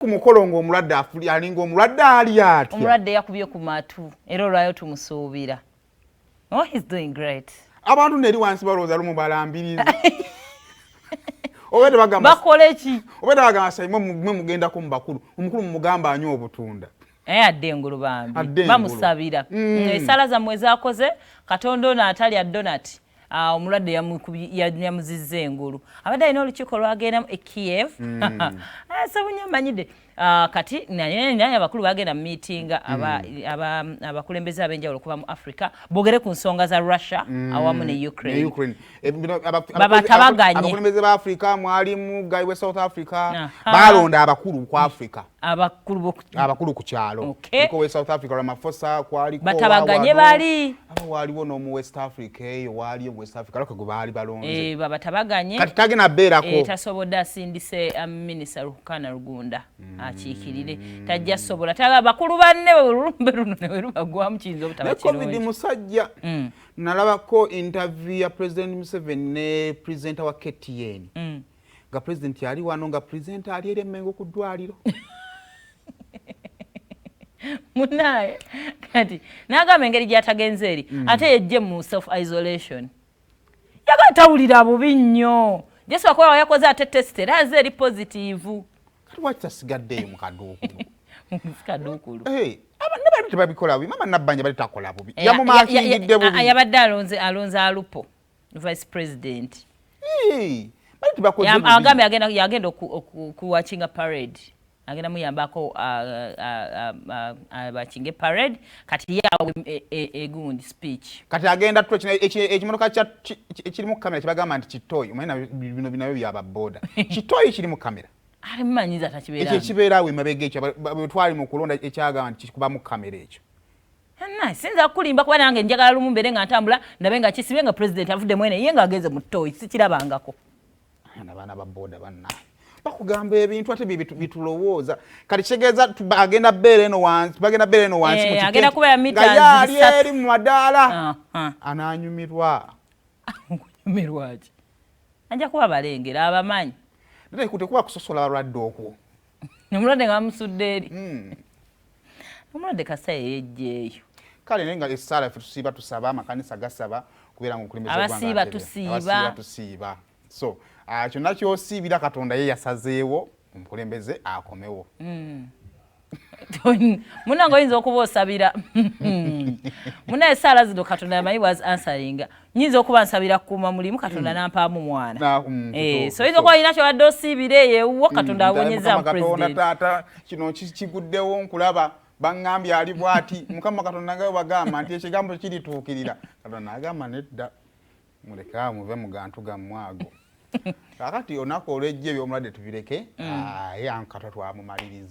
kumukolongo omulwadde afuli alinga omulwadde ali atya. Omulwadde yakubye ku matu era olwayo tumusuubira. Oh, he's doing great. Abantu neri wansi balooza lumu balambiriza. Obede bagamba bakole ki? Obede bagamba sayimo mwe mugenda ko mubakulu. Omukulu mugamba anyo obutunda. Adde engulu bambi. Bamusabira. Essaala zammwe zikoze Katonda ono atalya donut. Omulwadde yamuzizza engulu. Abadde alina olukiiko lwagenda e Kiev. Sabunya manyide. Kati naye abakulu bagenda mu meetinga abakulembeze ab'enjawulo okuva mu Africa boogere ku nsonga za Russia awamu ne Ukraine. Babatabaganye. Abakulembeze ba Africa mwalimu guy we South Africa balonda abakulu ku Africa. Abakulu ku kyalo. Ko we South Africa Ramaphosa kwaliko batabaganye bali. Waliwo no mu West Africa eyo waliyo West Africa lako go bali balonze. Babatabaganye. Kati tagena beerako. Tasobodde asindise Minisita Rukana Rugunda. Akiikirire tajja sobola tala bakulu banne olumbe luno ne werubagwamu kiyinza obutaba kirungi. Covid musajja nalabako interview ya President Museveni ne presenter wa KTN. Nga president yali wano nga presenter ali ere Mengo ku ddwaliro. Munaye kati nagamba engeri gyatagenze eri ate yejje mu self isolation. Yagatawulira bubi nnyo. Jesu akola yakoze ate test eraze eri positive. What's sigadde mu kaduuku. Kaduuku. Abantu babikola bubi. Mama Nabbanja bali takola bubi. Yamumaakingidde bubi. Yabadde alonze Alupo vice president. Bali tibakoze bubi. Agambe yagenda okuwachinga parade. Agenda muyambako abachinge parade kati yawe egundi speech. Kati agenda tulo ekimotoka ekirimu kamera kibagamba nti kitoyi. Omanyina bino binayo byaba boda. Kitoyi kirimu kamera. Alimanyiza atakibeera. Ekyo kibeera we mabege ekyo twali mu kulonda ekyagamba nti kikuba mu kamera ekyo. Sinza kulimba kuba nange njagala lumu mbere nga ntambula ndabe nga kisibe nga president avudde mwene ye nga ageze mu toyi sikirabangako. Abaana ba boda banna. Bakugamba ebintu ate bitulowooza. Kati kitegeeza agenda beera eno wansi, bagenda beera eno wansi mu kike. Agenda kuba ya mita yali eri mu madaala. Ananyumirwa. Kunyumirwa ki? Anja kuba balengera abamanyi. Ndio kuteekuba kusosola balwadde okwo. Omulwadde nga bamusudde eri. Omulwadde kasa yejjeeyo. Kale nenga essaala ffe tusiiba tusaba amakanisa gasaba kubeera nga okulembeza gwanga. Abasiiba tusiiba. So, kyonna ky'osiibira Katonda ye yasazeewo omukulembeze akomewo. Munange oyinza okuba osabira. Muna essaala zino Katonda yamanyi was answering. Nyinza okuba nsabira kukuuma mulimu Katonda nampaamu mwana. So oyinza okuba olina kyobadde osiibira eyo Katonda awonyeza mu president. Katonda taata kino kiguddewo nkulaba bangambye ali bwati Mukama Katonda ngayo bagamba nti ekigambo kirituukirira. Katonda agamba nedda muleka muve mu gantu gammwago. Kakati onako olwejje by'omulwadde tubireke. Yankato twamumaliriza.